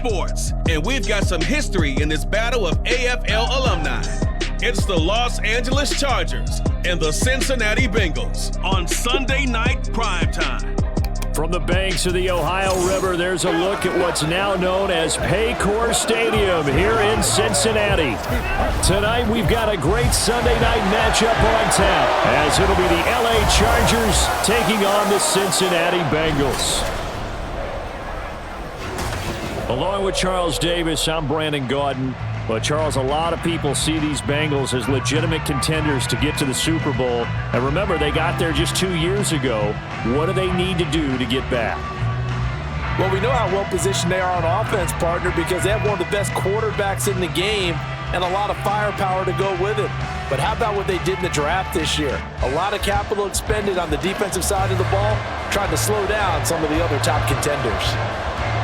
sports, and we've got some history in this battle of AFL alumni. It's the Los Angeles Chargers and the Cincinnati Bengals on Sunday night primetime. From the banks of the Ohio River, there's a look at what's now known as Paycor Stadium here in Cincinnati. Tonight, we've got a great Sunday night matchup on tap, as it'll be the LA Chargers taking on the Cincinnati Bengals. Along with Charles Davis, I'm Brandon Gaudin. But, Charles, a lot of people see these Bengals as legitimate contenders to get to the Super Bowl. And remember, they got there just 2 years ago. What do they need to do to get back? Well, we know how well-positioned they are on offense, partner, because they have one of the best quarterbacks in the game and a lot of firepower to go with it. But how about what they did in the draft this year? A lot of capital expended on the defensive side of the ball, trying to slow down some of the other top contenders.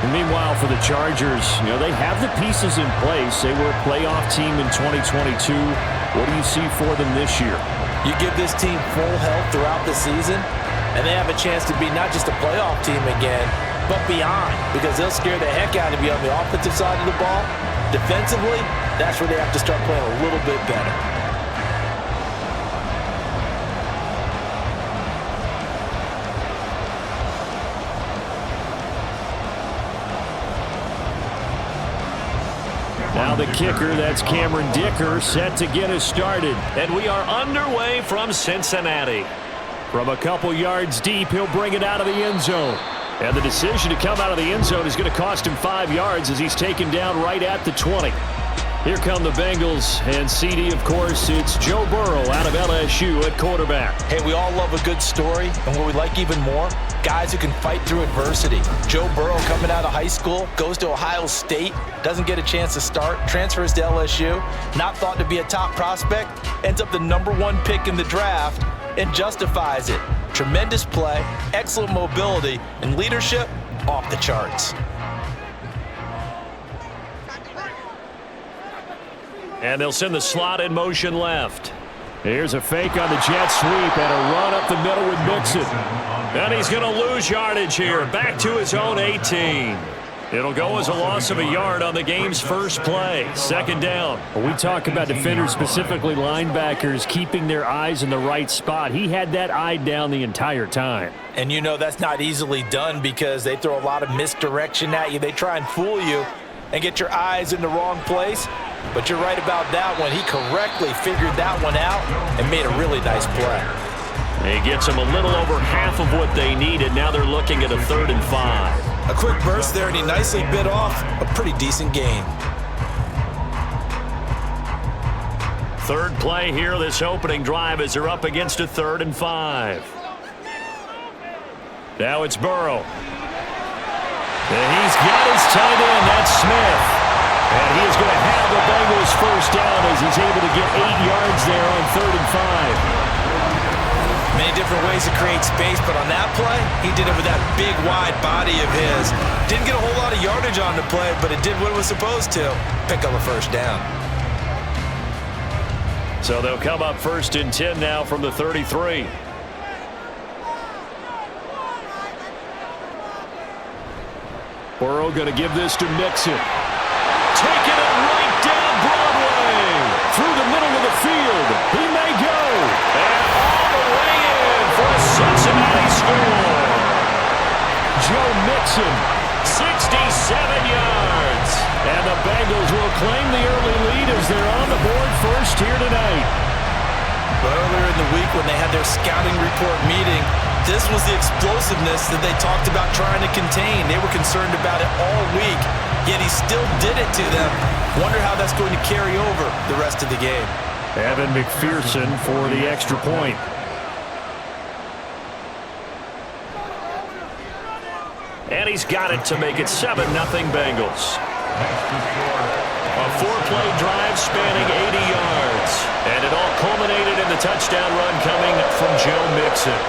And meanwhile, for the Chargers, they have the pieces in place. They were a playoff team in 2022. What do you see for them this year? You give this team full health throughout the season, and they have a chance to be not just a playoff team again, but beyond, because they'll scare the heck out of you on the offensive side of the ball. Defensively, that's where they have to start playing a little bit better. Now the kicker, that's Cameron Dicker, set to get us started. And we are underway from Cincinnati. From a couple yards deep, he'll bring it out of the end zone. And the decision to come out of the end zone is going to cost him 5 yards as he's taken down right at the 20. Here come the Bengals, and CD, of course, it's Joe Burrow out of LSU at quarterback. Hey, we all love a good story, and what we like even more, guys who can fight through adversity. Joe Burrow coming out of high school, goes to Ohio State, doesn't get a chance to start, transfers to LSU, not thought to be a top prospect, ends up the #1 pick in the draft, and justifies it. Tremendous play, excellent mobility, and leadership off the charts. And they'll send the slot in motion left. Here's a fake on the jet sweep and a run up the middle with Mixon. And he's going to lose yardage here, back to his own 18. It'll go as a loss of a yard on the game's first play. Second down. We talk about defenders, specifically linebackers, keeping their eyes in the right spot. He had that eye down the entire time. And that's not easily done because they throw a lot of misdirection at you. They try and fool you and get your eyes in the wrong place. But you're right about that one. He correctly figured that one out and made a really nice play. He gets them a little over half of what they needed. Now they're looking at a 3rd and 5. A quick burst there, and he nicely bit off a pretty decent gain. Third play here, this opening drive, as they're up against a 3rd and 5. Now it's Burrow. And he's got his tight end, that's Smith. And he is going to have the Bengals first down as he's able to get 8 yards there on 3rd and 5. Many different ways to create space, but on that play, he did it with that big, wide body of his. Didn't get a whole lot of yardage on the play, but it did what it was supposed to. Pick up a first down. So they'll come up 1st and 10 now from the 33. Burrow going to give this to Mixon. Taking it right down Broadway. Through the middle of the field. He may go. And all the way in for a Cincinnati score. Joe Mixon. 67 yards. And the Bengals will claim the early lead as they're on the board first here tonight. Earlier in the week when they had their scouting report meeting, this was the explosiveness that they talked about trying to contain. They were concerned about it all week, yet he still did it to them. Wonder how that's going to carry over the rest of the game. Evan McPherson for the extra point. And he's got it to make it 7-0 Bengals. A 4-play drive spanning 80 yards. And it all culminated in the touchdown run coming from Joe Mixon.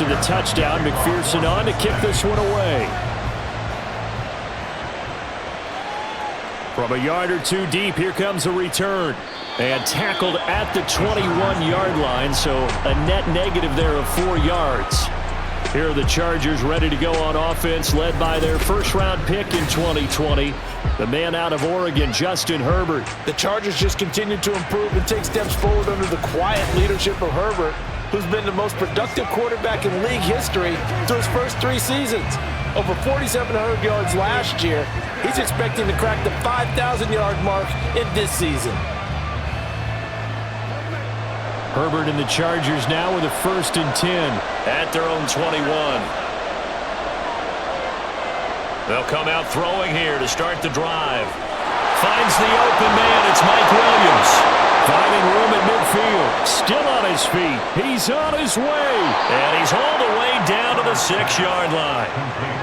to the touchdown. McPherson on to kick this one away. From a yard or two deep, here comes a return. And tackled at the 21-yard line, so a net negative there of 4 yards. Here are the Chargers ready to go on offense, led by their first-round pick in 2020, the man out of Oregon, Justin Herbert. The Chargers just continue to improve and take steps forward under the quiet leadership of Herbert, who's been the most productive quarterback in league history through his first 3 seasons. Over 4,700 yards last year. He's expecting to crack the 5,000-yard mark in this season. Herbert and the Chargers now with a 1st and 10 at their own 21. They'll come out throwing here to start the drive. Finds the open man. It's Mike Williams. Finding room at midfield. Still on his feet. He's on his way. And he's all the way down to the 6-yard line.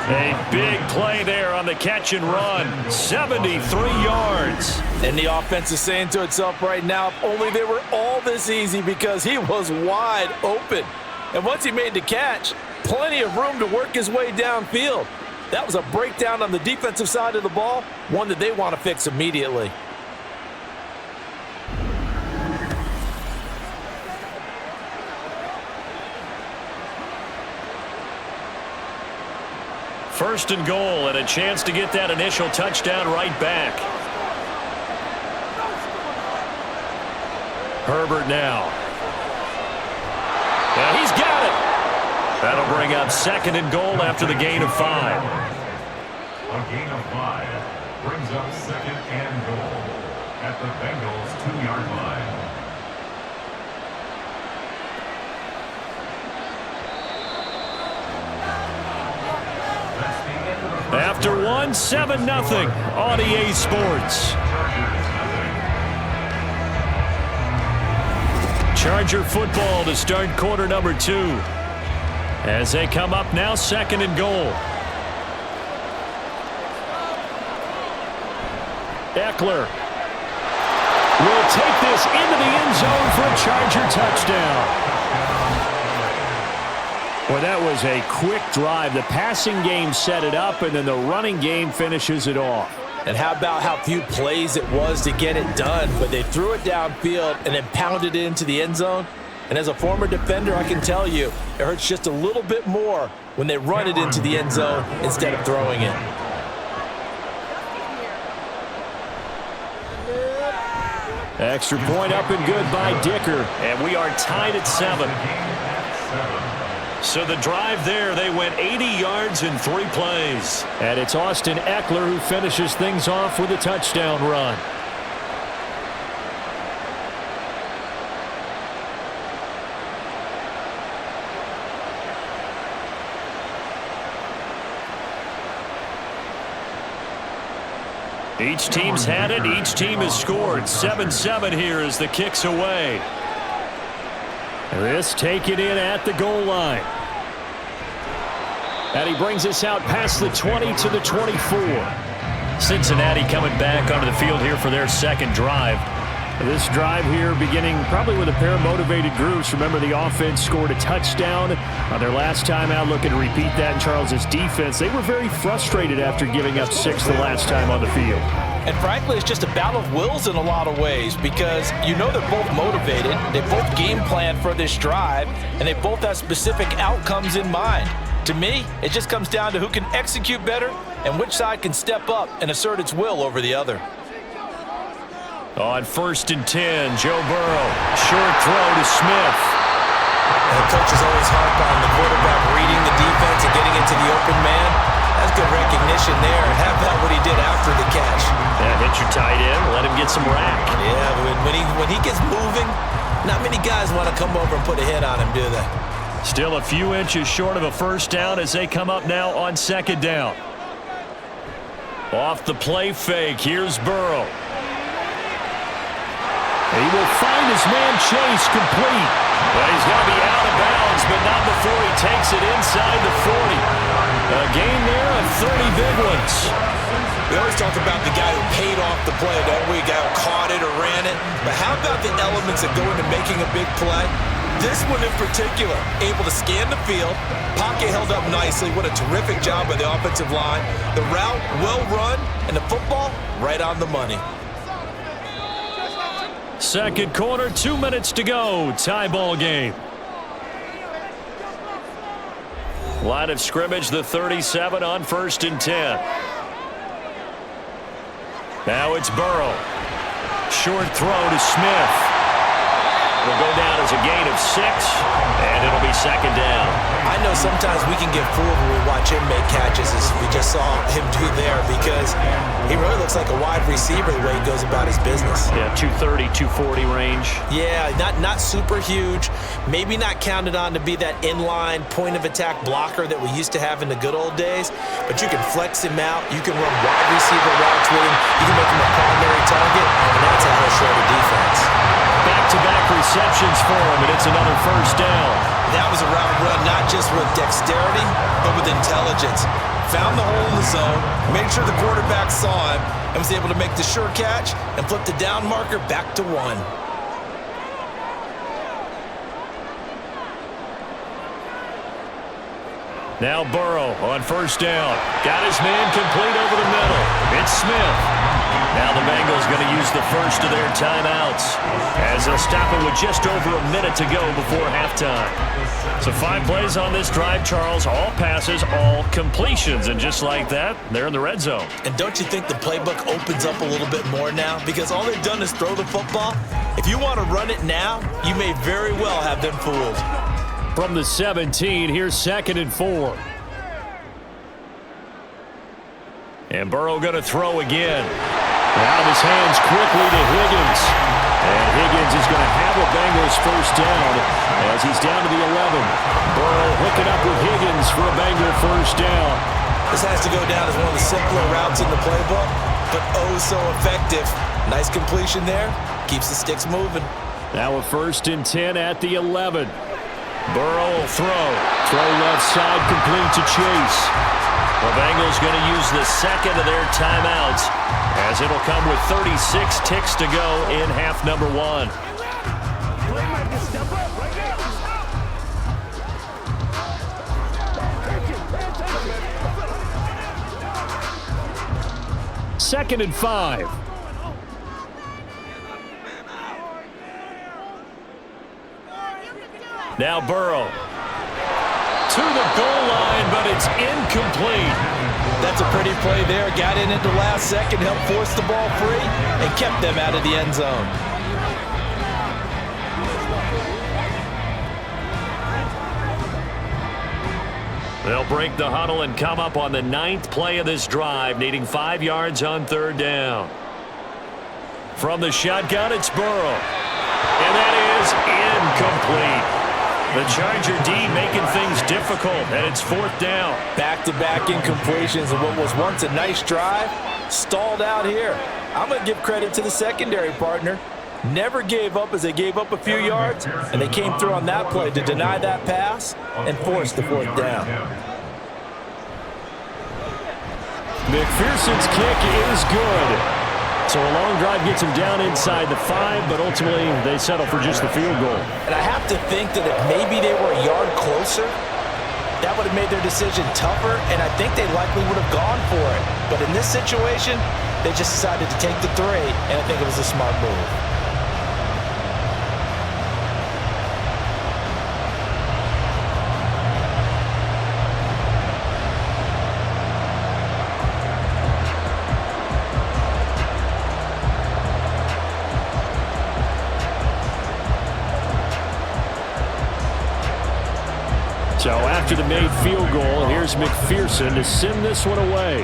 A big play there on the catch and run. 73 yards. And the offense is saying to itself right now, if only they were all this easy, because he was wide open. And once he made the catch, plenty of room to work his way downfield. That was a breakdown on the defensive side of the ball, one that they want to fix immediately. First and goal, and a chance to get that initial touchdown right back. Herbert now. And he's got it. That'll bring up 2nd and goal after the gain of 5. A gain of 5 brings up 2nd and goal at the Bengals' 2-yard line. After 1, 7-0 on EA Sports. Charger football to start quarter number 2. As they come up now, 2nd and goal. Eckler will take this into the end zone for a Charger touchdown. Well, that was a quick drive. The passing game set it up, and then the running game finishes it off. And how about how few plays it was to get it done, but they threw it downfield and then pounded it into the end zone. And as a former defender, I can tell you, it hurts just a little bit more when they run it into the end zone instead of throwing it. Extra point up and good by Dicker. And we are tied at 7. So the drive there, they went 80 yards in 3 plays. And it's Austin Eckler who finishes things off with a touchdown run. Each team's had it. Each team has scored. 7-7 here as the kick's away. This taken in at the goal line. And he brings us out past the 20 to the 24. Cincinnati coming back onto the field here for their 2nd drive. This drive here beginning probably with a pair of motivated groups. Remember, the offense scored a touchdown on their last time out. Looking to repeat that in Charles's defense. They were very frustrated after giving up 6 the last time on the field. And frankly, it's just a battle of wills in a lot of ways, because you know they're both motivated, they both game plan for this drive, and they both have specific outcomes in mind. To me, it just comes down to who can execute better and which side can step up and assert its will over the other. On 1st and 10, Joe Burrow, short throw to Smith. And the coach is always harp on the quarterback reading the defense and getting into the open man. That's good recognition there, and how about what he did after the catch? Yeah, hit your tight end, let him get some rack. Yeah, when he gets moving, not many guys want to come over and put a hit on him, do they? Still a few inches short of a 1st down as they come up now on 2nd down. Off the play fake, here's Burrow. He will find his man Chase complete. Well, he's going to be out of bounds, but not before he takes it inside the 40. A gain there of 30 big ones. We always talk about the guy who paid off the play, don't we? The guy who caught it or ran it. But how about the elements that go into making a big play? This one in particular, able to scan the field, pocket held up nicely. What a terrific job by the offensive line. The route well run, and the football right on the money. Second quarter, 2 minutes to go. Tie ball game. Line of scrimmage, the 37 on 1st and 10. Now it's Burrow. Short throw to Smith. Will go down as a gain of 6, and it'll be second down. I know sometimes we can get fooled when we watch him make catches, as we just saw him do there, because he really looks like a wide receiver the way he goes about his business. Yeah, 230, 240 range. Yeah, not super huge. Maybe not counted on to be that inline point-of-attack blocker that we used to have in the good old days, but you can flex him out. You can run wide receiver routes with him. You can make him a primary target, and that's how he'll show the defense. Back-to-back receptions for him, and it's another first down. That was a route run, not just with dexterity, but with intelligence. Found the hole in the zone, made sure the quarterback saw him, and was able to make the sure catch and flip the down marker back to 1. Now Burrow on first down. Got his man complete over the middle. It's Smith. Now the Bengals going to use the first of their timeouts, as they'll stop it with just over a minute to go before halftime. So 5 plays on this drive, Charles. All passes, all completions. And just like that, they're in the red zone. And don't you think the playbook opens up a little bit more now? Because all they've done is throw the football. If you want to run it now, you may very well have them fooled. From the 17, here's 2nd and 4. And Burrow going to throw again. Out of his hands quickly to Higgins. And Higgins is going to have a Bengals first down as he's down to the 11. Burrow hooking up with Higgins for a Bengal first down. This has to go down as one of the simpler routes in the playbook, but oh so effective. Nice completion there. Keeps the sticks moving. Now a 1st and 10 at the 11. Burrow will throw. Throw left side complete to Chase. The Bengals going to use the second of their timeouts, as it'll come with 36 ticks to go in half number 1. Second and 5. Now Burrow. To the goal line, but it's incomplete. That's a pretty play there. Got in at the last second, helped force the ball free, and kept them out of the end zone. They'll break the huddle and come up on the 9th play of this drive, needing 5 yards on 3rd down. From the shotgun, it's Burrow. And that is incomplete. The Charger D making things difficult, and it's 4th down. Back-to-back incompletions of what was once a nice drive, stalled out here. I'm going to give credit to the secondary partner. Never gave up as they gave up a few yards, and they came through on that play to deny that pass and force the 4th down. McPherson's kick is good. So a long drive gets them down inside the 5, but ultimately they settle for just the field goal. And I have to think that if maybe they were a yard closer, that would have made their decision tougher, and I think they likely would have gone for it. But in this situation, they just decided to take the 3, and I think it was a smart move. So after the made field goal, here's McPherson to send this one away.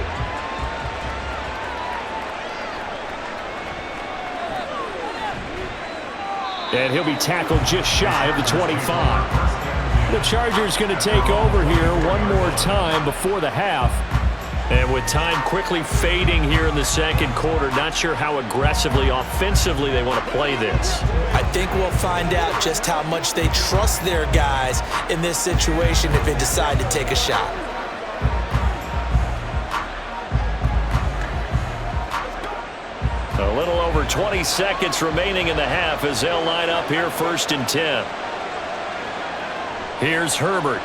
And he'll be tackled just shy of the 25. The Chargers going to take over here one more time before the half. And with time quickly fading here in the second quarter, not sure how aggressively, offensively they want to play this. I think we'll find out just how much they trust their guys in this situation if they decide to take a shot. A little over 20 seconds remaining in the half as they'll line up here 1st and 10. Here's Herbert.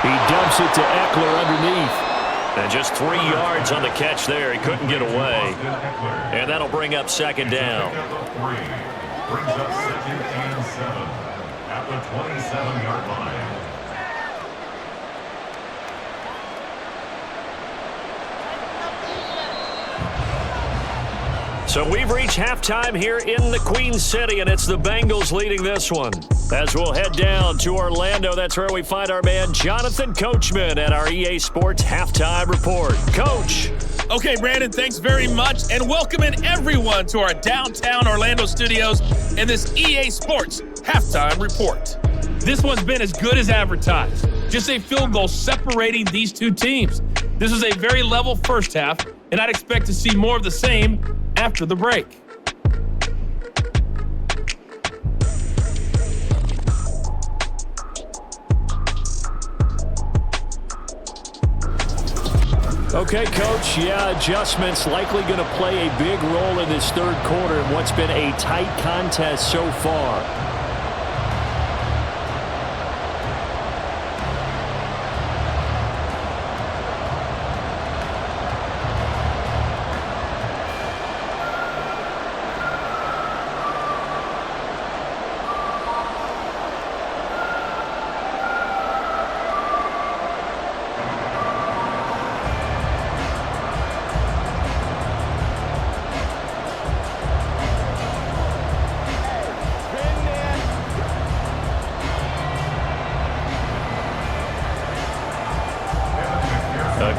He dumps it to Eckler underneath. And just 3 yards on the catch there. He couldn't get away. And that'll bring up second down. Brings up second and 7 at the 27-yard line. So we've reached halftime here in the Queen City, and it's the Bengals leading this one. As we'll head down to Orlando, that's where we find our man Jonathan Coachman at our EA Sports Halftime Report. Coach. Okay, Brandon, thanks very much, and welcoming everyone to our downtown Orlando studios in this EA Sports Halftime Report. This one's been as good as advertised. Just a field goal separating these two teams. This was a very level first half, and I'd expect to see more of the same after the break. Okay, Coach, adjustments likely going to play a big role in this third quarter in what's been a tight contest so far.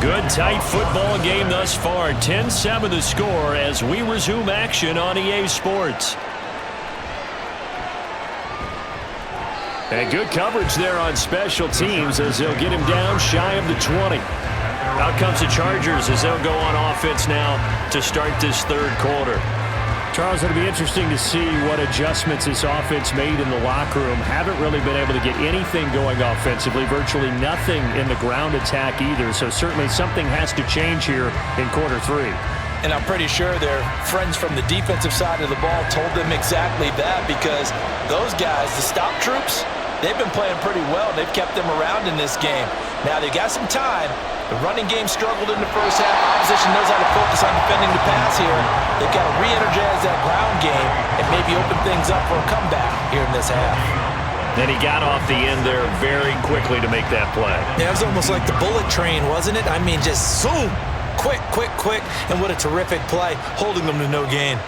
Good tight football game thus far. 10-7 the score as we resume action on EA Sports. And good coverage there on special teams as they'll get him down shy of the 20. Out comes the Chargers as they'll go on offense now to start this third quarter. Charles, it'll be interesting to see what adjustments this offense made in the locker room. Haven't really been able to get anything going offensively, virtually nothing in the ground attack either. So certainly something has to change here in quarter three. And I'm pretty sure their friends from the defensive side of the ball told them exactly that, because those guys, the stop troops, they've been playing pretty well. They've kept them around in this game. Now they've got some time. The running game struggled in the first half. Opposition knows how to focus on defending the pass here. They've got to re-energize that ground game and maybe open things up for a comeback here in this half. Then he got off the end there very quickly to make that play. Yeah, it was almost like the bullet train, wasn't it? I mean, just zoom. Quick, quick, quick. And what a terrific play, holding them to no gain.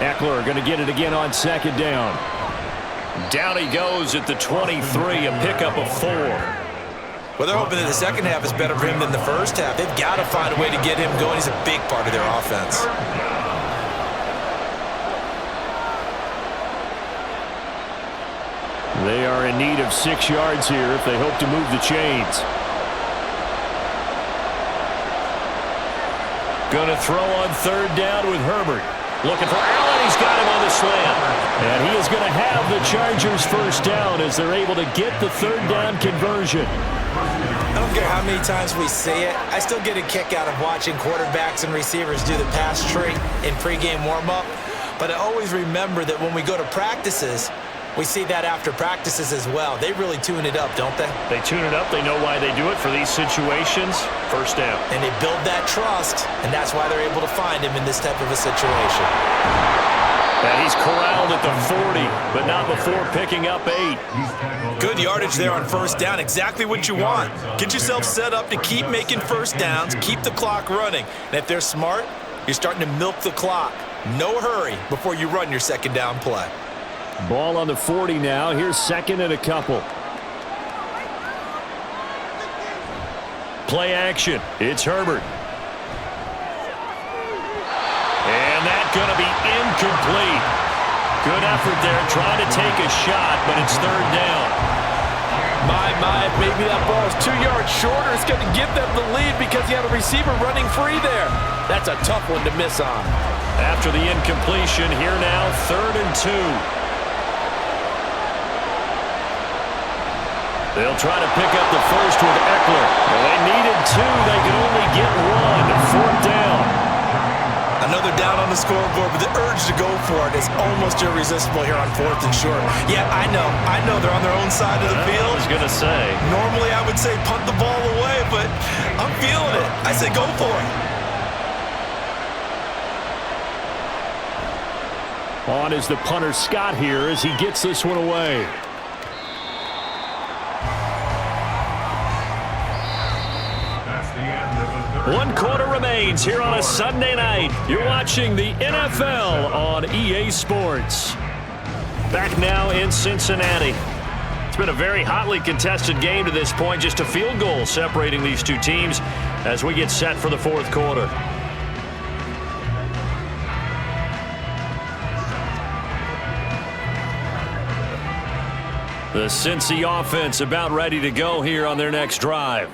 Eckler going to get it again on second down. Down he goes at the 23, a pickup of 4. Well, they're hoping that the second half is better for him than the first half. They've got to find a way to get him going. He's a big part of their offense. They are in need of 6 yards here if they hope to move the chains. Going to throw on third down with Herbert. Looking for Allen. He's got him on the slant. And he is going to have the Chargers first down as they're able to get the third down conversion. I don't care how many times we say it, I still get a kick out of watching quarterbacks and receivers do the pass tree in pregame warm-up. But I always remember that when we go to practices, we see that after practices as well. They really tune it up, don't they? They tune it up. They know why they do it for these situations. First down. And they build that trust, and that's why they're able to find him in this type of a situation. And he's corralled at the 40, but not before picking up 8. Good yardage there on first down. Exactly what you want. Get yourself set up to keep making first downs, keep the clock running. And if they're smart, you're starting to milk the clock. No hurry before you run your second down play. Ball on the 40 now. Here's second and a couple. Play action. It's Herbert. And that's going to be incomplete. Good effort there trying to take a shot, but it's third down. Maybe that ball is 2 yards shorter. It's going to give them the lead because you have a receiver running free there. That's a tough one to miss on. After the incompletion, here now, 3rd and 2. They'll try to pick up the first with Eckler. Well, they needed 2. They could only get 1. 4th down. Another down on the scoreboard, but the urge to go for it is almost irresistible here on 4th and short. Yeah, I know they're on their own side of the field. I was going to say. Normally I would say punt the ball away, but I'm feeling it. I say go for it. On is the punter Scott here as he gets this one away. One quarter remains here on a Sunday night. You're watching the NFL on EA Sports. Back now in Cincinnati. It's been a very hotly contested game to this point. Just a field goal separating these two teams as we get set for the fourth quarter. The Cincy offense about ready to go here on their next drive.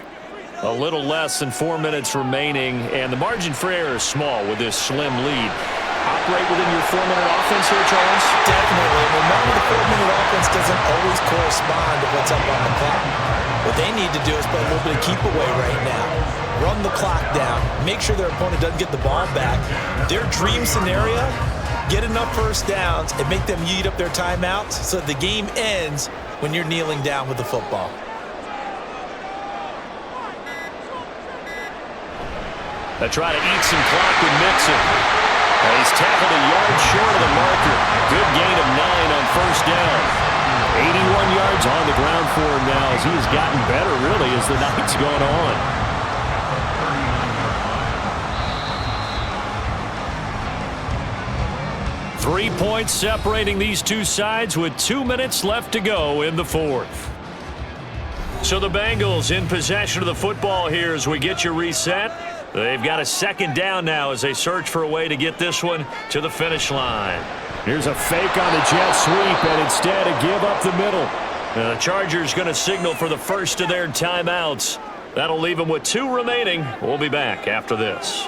A little less than 4 minutes remaining, and the margin for error is small with this slim lead. Operate within your 4-minute offense here, Charles? Definitely. Remember, the 4-minute offense doesn't always correspond to what's up on the clock. What they need to do is play a little bit of keep away right now. Run the clock down. Make sure their opponent doesn't get the ball back. Their dream scenario, get enough first downs and make them eat up their timeouts so that the game ends when you're kneeling down with the football. They try to eat some clock with Mixon. And he's tackled a yard short of the marker. Good gain of 9 on first down. 81 yards on the ground for him now as he has gotten better, really, as the night's gone on. Three points separating these two sides with 2 minutes left to go in the fourth. So the Bengals in possession of the football here as we get you reset. They've got a second down now as they search for a way to get this one to the finish line. Here's a fake on the jet sweep, and instead a give up the middle. The Chargers going to signal for the first of their timeouts. That'll leave them with 2 remaining. We'll be back after this.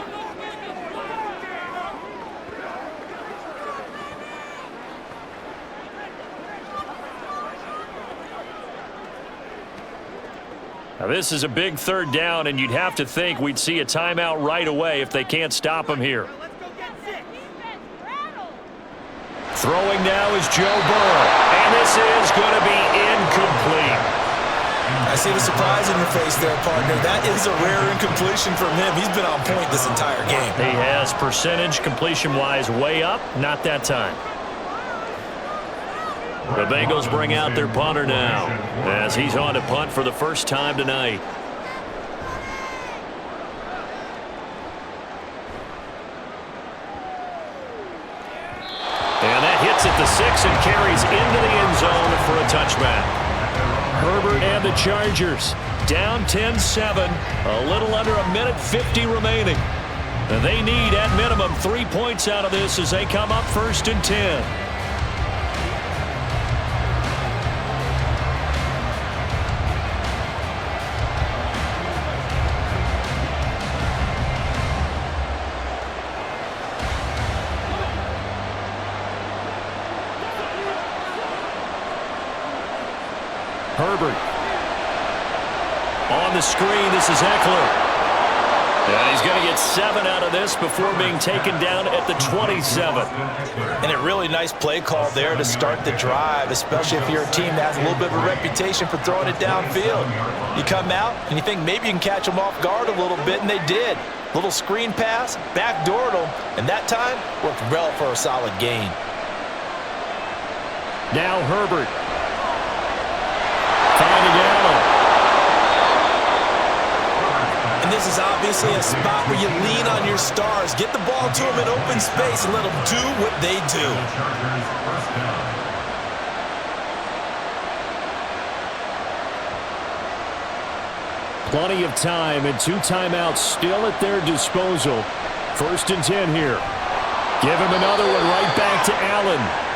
Now this is a big third down, and you'd have to think we'd see a timeout right away if they can't stop him here. Throwing now is Joe Burrow, and this is going to be incomplete. I see the surprise in your face there, partner. That is a rare incompletion from him. He's been on point this entire game. He has percentage completion-wise way up, not that time. The Bengals bring out their punter now as he's on to punt for the first time tonight. And that hits at the 6 and carries into the end zone for a touchback. Herbert and the Chargers down 10-7, a little under a minute 50 remaining. And they need at minimum 3 points out of this as they come up 1st and 10. Herbert. On the screen, this is Eckler. And he's going to get 7 out of this before being taken down at the 27. And a really nice play call there to start the drive, especially if you're a team that has a little bit of a reputation for throwing it downfield. You come out and you think maybe you can catch them off guard a little bit, and they did. Little screen pass, backdoored them, and that time worked well for a solid gain. Now Herbert. Finding Allen. And this is obviously a spot where you lean on your stars. Get the ball to them in open space and let them do what they do. Plenty of time and 2 timeouts still at their disposal. 1st and 10 here. Give him another one right back to Allen.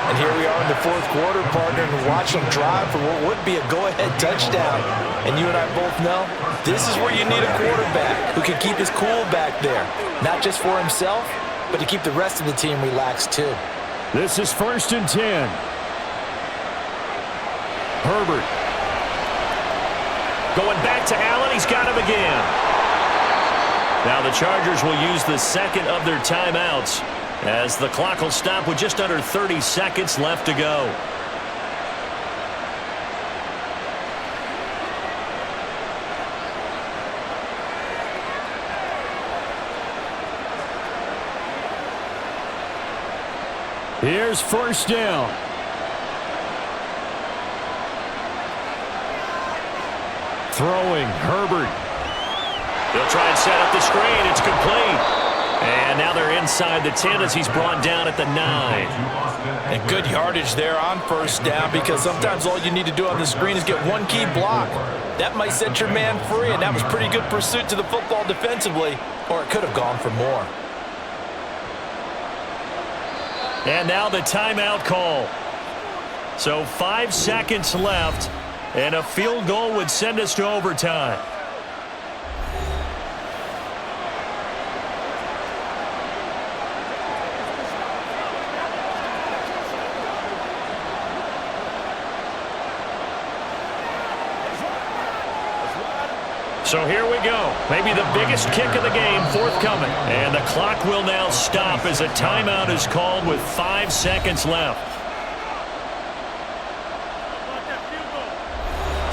And here we are in the 4th quarter, partner, and watch them drive for what would be a go-ahead touchdown. And you and I both know this is where you need a quarterback who can keep his cool back there. Not just for himself, but to keep the rest of the team relaxed too. This is 1st and 10. Herbert. Going back to Allen, he's got him again. Now the Chargers will use the second of their timeouts as the clock will stop with just under 30 seconds left to go. Here's first down. Throwing, Herbert. They'll try and set up the screen. It's complete. And now they're inside the 10 as he's brought down at the 9. And good yardage there on first down, because sometimes all you need to do on the screen is get one key block. That might set your man free, and that was pretty good pursuit to the football defensively, or it could have gone for more. And now the timeout call. So 5 seconds left, and a field goal would send us to overtime. So here we go. Maybe the biggest kick of the game forthcoming. And the clock will now stop as a timeout is called with 5 seconds left.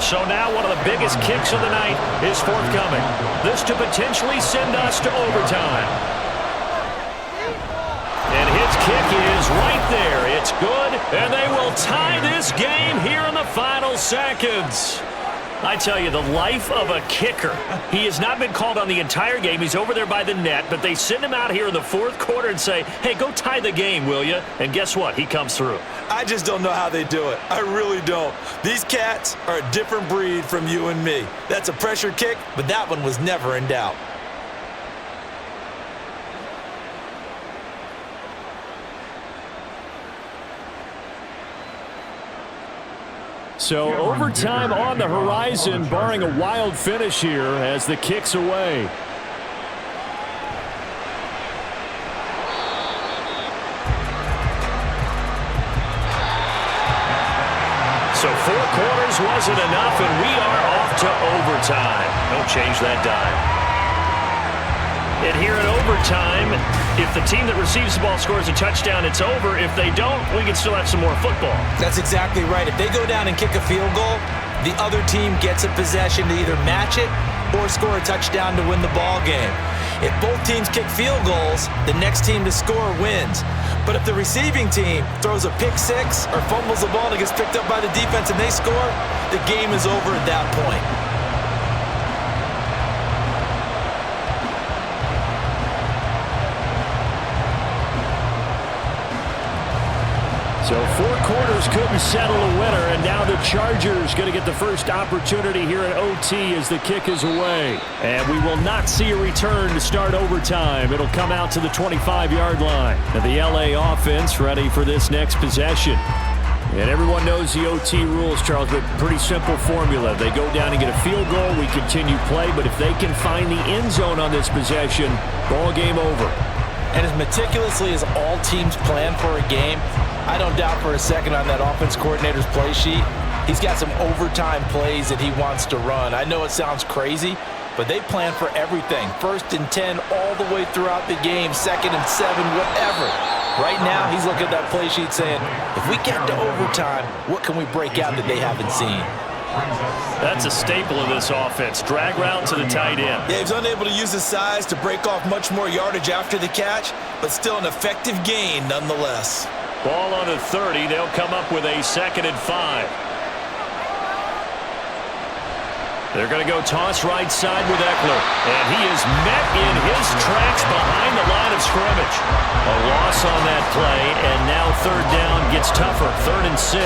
So now one of the biggest kicks of the night is forthcoming. This to potentially send us to overtime. And his kick is right there. It's good, and they will tie this game here in the final seconds. I tell you, the life of a kicker. He has not been called on the entire game. He's over there by the net, but they send him out here in the fourth quarter and say, hey, go tie the game, will you? And guess what? He comes through. I just don't know how they do it. I really don't. These cats are a different breed from you and me. That's a pressure kick, but that one was never in doubt. So overtime on the horizon, barring a wild finish here as the kick's away. So 4 quarters wasn't enough, and we are off to overtime. Don't change that dime. And here in overtime, if the team that receives the ball scores a touchdown, it's over. If they don't, we can still have some more football. That's exactly right. If they go down and kick a field goal, the other team gets a possession to either match it or score a touchdown to win the ball game. If both teams kick field goals, the next team to score wins. But if the receiving team throws a pick six or fumbles the ball and it gets picked up by the defense and they score, the game is over at that point. So 4 quarters couldn't settle a winner, and now the Chargers going to get the first opportunity here at OT as the kick is away. And we will not see a return to start overtime. It'll come out to the 25-yard line. Now the LA offense ready for this next possession. And everyone knows the OT rules, Charles, but pretty simple formula. They go down and get a field goal, we continue play, but if they can find the end zone on this possession, ball game over. And as meticulously as all teams plan for a game, I don't doubt for a second on that offense coordinator's play sheet, he's got some overtime plays that he wants to run. I know it sounds crazy, but they plan for everything. 1st and 10 all the way throughout the game, 2nd and 7, whatever. Right now, he's looking at that play sheet saying, if we get to overtime, what can we break out that they haven't seen? That's a staple of this offense. Drag route to the tight end. Yeah, he's unable to use his size to break off much more yardage after the catch, but still an effective gain nonetheless. Ball on the 30. They'll come up with a 2nd and 5. They're going to go toss right side with Eckler. And he is met in his tracks behind the line of scrimmage. A loss on that play, and now 3rd down gets tougher. 3rd and 6.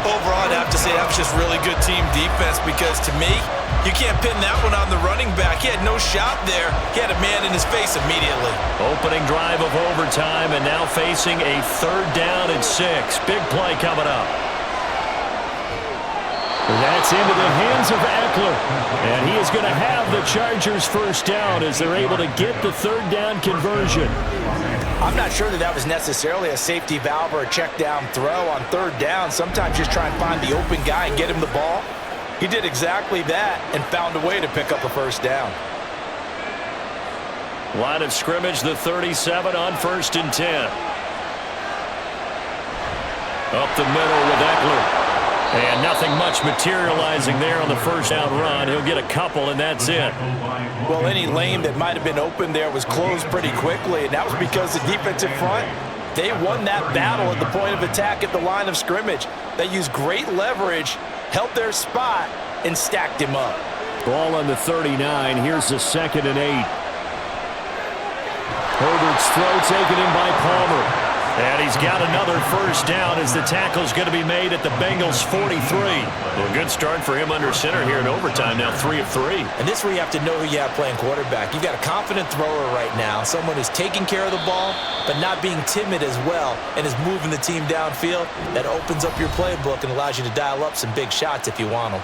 Overall, I'd have to say that was just really good team defense, because to me, you can't pin that one on the running back. He had no shot there. He had a man in his face immediately. Opening drive of overtime, and now facing a 3rd down and 6. Big play coming up. That's into the hands of Eckler. And he is going to have the Chargers first down as they're able to get the 3rd down conversion. I'm not sure that was necessarily a safety valve or a check down throw on 3rd down. Sometimes just try and find the open guy and get him the ball. He did exactly that and found a way to pick up a first down. Line of scrimmage, the 37 on 1st and 10. Up the middle with Eckler. And nothing much materializing there on the first down run. He'll get a couple, and that's it. Well, any lane that might have been open there was closed pretty quickly, and that was because the defensive front, they won that battle at the point of attack at the line of scrimmage. They used great leverage, held their spot, and stacked him up. Ball on the 39. Here's the 2nd and 8. Herbert's throw taken in by Palmer. And he's got another first down as the tackle's going to be made at the Bengals' 43. Well, good start for him under center here in overtime, now 3 of 3. And this is where you have to know who you have playing quarterback. You've got a confident thrower right now, someone who's taking care of the ball, but not being timid as well, and is moving the team downfield. That opens up your playbook and allows you to dial up some big shots if you want them.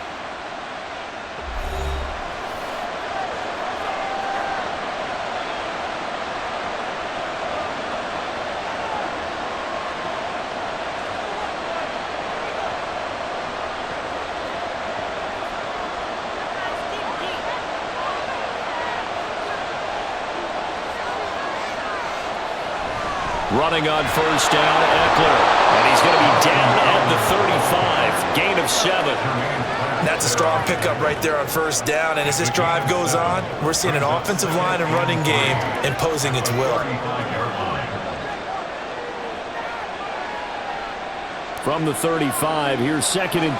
Running on first down, Eckler. And he's going to be down at the 35. Gain of 7. That's a strong pickup right there on first down. And as this drive goes on, we're seeing an offensive line and running game imposing its will. From the 35, here's 2nd and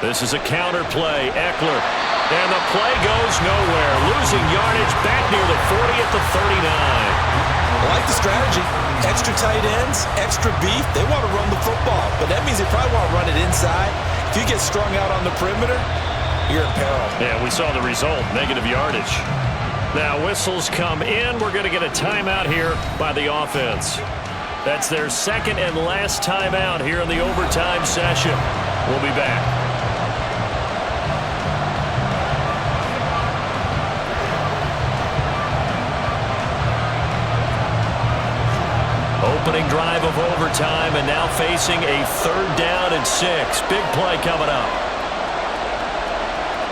3. This is a counter play. Eckler. And the play goes nowhere. Losing yardage back near the 40 at the 39. I like the strategy. Extra tight ends, extra beef. They want to run the football, but that means they probably want to run it inside. If you get strung out on the perimeter, you're in peril. Yeah, we saw the result, negative yardage. Now whistles come in. We're going to get a timeout here by the offense. That's their 2nd and last timeout here in the overtime session. We'll be back. Opening drive of overtime, and now facing a 3rd down and 6. Big play coming up.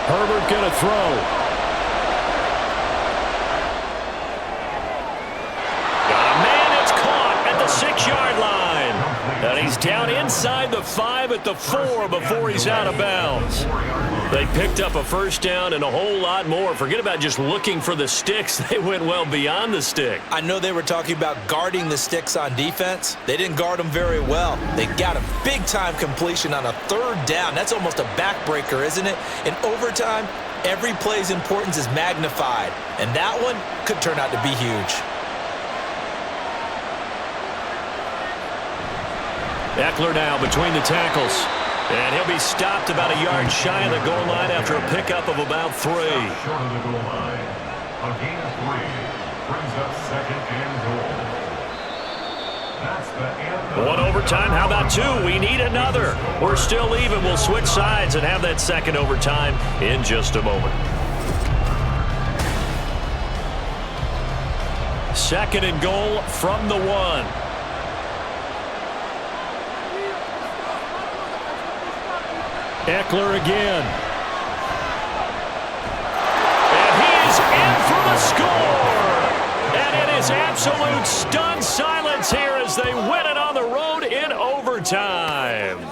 Herbert going to throw. Got a man, it's caught at the 6-yard line. And he's down inside the 5 at the 4 before he's out of bounds. They picked up a first down and a whole lot more. Forget about just looking for the sticks. They went well beyond the stick. I know they were talking about guarding the sticks on defense. They didn't guard them very well. They got a big-time completion on a 3rd down. That's almost a backbreaker, isn't it? In overtime, every play's importance is magnified. And that one could turn out to be huge. Eckler now between the tackles. And he'll be stopped about a yard shy of the goal line after a pickup of about 3. Short of the goal line. A gain of 3 brings up 2nd and goal. That's the end. One overtime. How about 2? We need another. We're still even. We'll switch sides and have that 2nd overtime in just a moment. 2nd and goal from the 1. Eckler again. And he is in for the score. And it is absolute stunned silence here as they win it on the road in overtime.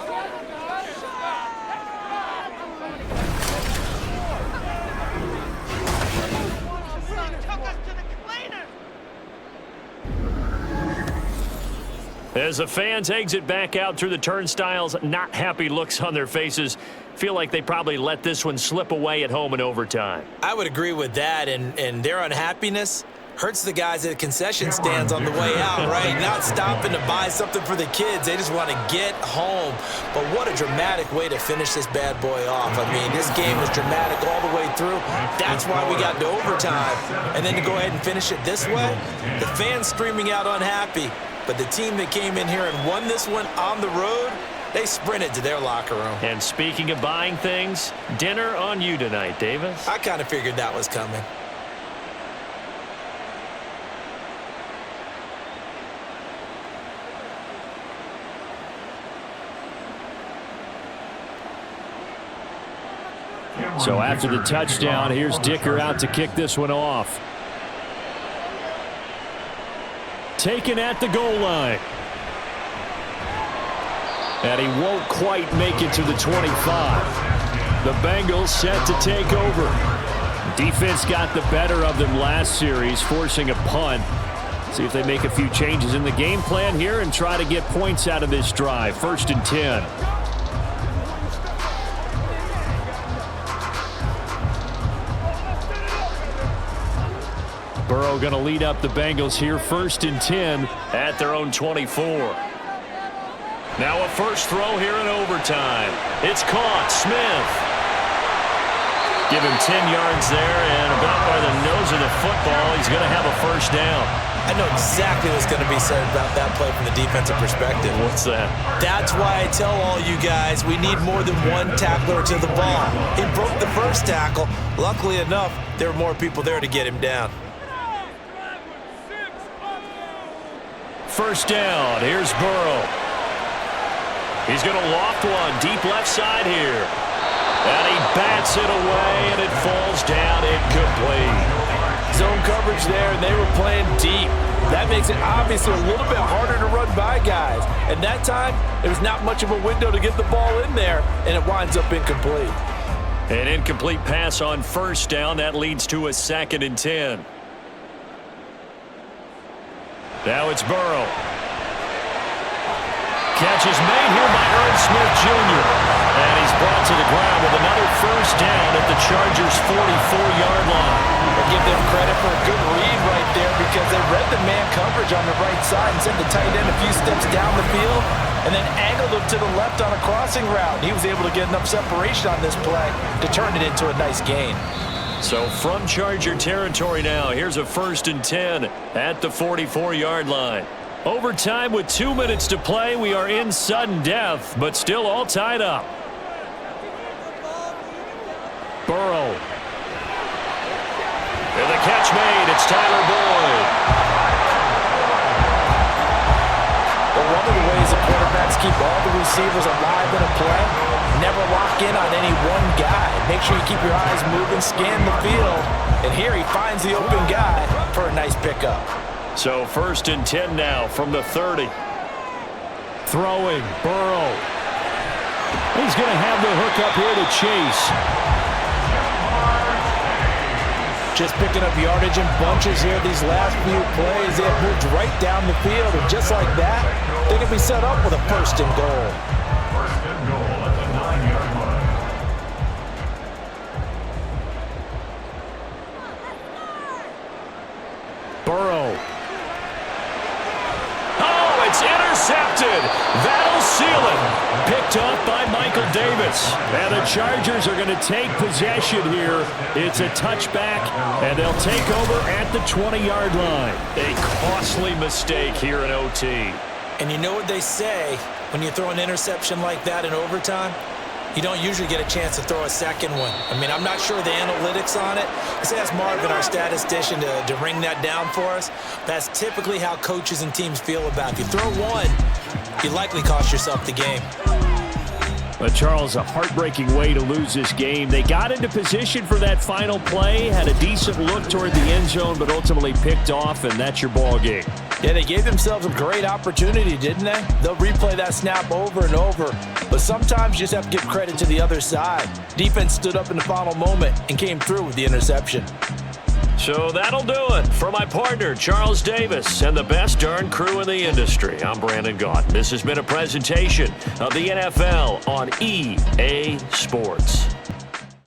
As the fans exit back out through the turnstiles, not happy looks on their faces. Feel like they probably let this one slip away at home in overtime. I would agree with that, and their unhappiness hurts the guys at the concession stands on the way out, right? Not stopping to buy something for the kids. They just want to get home. But what a dramatic way to finish this bad boy off. I mean, this game was dramatic all the way through. That's why we got to overtime. And then to go ahead and finish it this way, the fans screaming out unhappy. But the team that came in here and won this one on the road, they sprinted to their locker room. And speaking of buying things, dinner on you tonight, Davis. I kind of figured that was coming. So after the touchdown, here's Dicker out to kick this one off. Taken at the goal line. And he won't quite make it to the 25. The Bengals set to take over. Defense got the better of them last series, forcing a punt. See if they make a few changes in the game plan here and try to get points out of this drive. 1st and 10. Burrow going to lead up the Bengals here. 1st and 10 at their own 24. Now a first throw here in overtime. It's caught. Smith. Give him 10 yards there, and about by the nose of the football, he's going to have a first down. I know exactly what's going to be said about that play from the defensive perspective. What's that? That's why I tell all you guys we need more than one tackler to the ball. He broke the first tackle. Luckily enough, there were more people there to get him down. First down. Here's Burrow. He's going to loft one deep left side here. And he bats it away, and it falls down incomplete. Zone coverage there, and they were playing deep. That makes it obviously a little bit harder to run by guys. And that time, there was not much of a window to get the ball in there, and it winds up incomplete. An incomplete pass on first down. That leads to a 2nd and 10. Now it's Burrow. Catch is made here by Irv Smith Jr. And he's brought to the ground with another first down at the Chargers' 44-yard line. I'll give them credit for a good read right there because they read the man coverage on the right side and sent the tight end a few steps down the field and then angled him to the left on a crossing route. He was able to get enough separation on this play to turn it into a nice gain. So from Charger territory now, here's a 1st and 10 at the 44-yard line. Overtime with 2 minutes to play. We are in sudden death, but still all tied up. Burrow. And the catch made. It's Tyler Boyd. Well, one of the ways the quarterbacks keep all the receivers alive in a play, never lock in on any one guy. Make sure you keep your eyes moving, scan the field. And here he finds the open guy for a nice pickup. So 1st and 10 now from the 30. Throwing, Burrow. He's going to have the hook up here to Chase. Just picking up yardage in bunches here these last few plays. They have moved right down the field, and just like that, they can be set up with a 1st and goal. 1st and goal at the 9-yard line. Burrow. It's intercepted. That'll seal it. Picked off by Michael Davis. And the Chargers are going to take possession here. It's a touchback, and they'll take over at the 20-yard line. A costly mistake here in OT. And you know what they say, when you throw an interception like that in overtime, you don't usually get a chance to throw a second one. I mean, I'm not sure the analytics on it. Let's ask Marvin, our statistician, to ring that down for us. That's typically how coaches and teams feel about it. If you throw one, you likely cost yourself the game. But Charles, a heartbreaking way to lose this game. They got into position for that final play, had a decent look toward the end zone, but ultimately picked off, and that's your ball game. Yeah, they gave themselves a great opportunity, didn't they? They'll replay that snap over and over. But sometimes you just have to give credit to the other side. Defense stood up in the final moment and came through with the interception. So that'll do it for my partner, Charles Davis, and the best darn crew in the industry. I'm Brandon Gaunt. This has been a presentation of the NFL on EA Sports.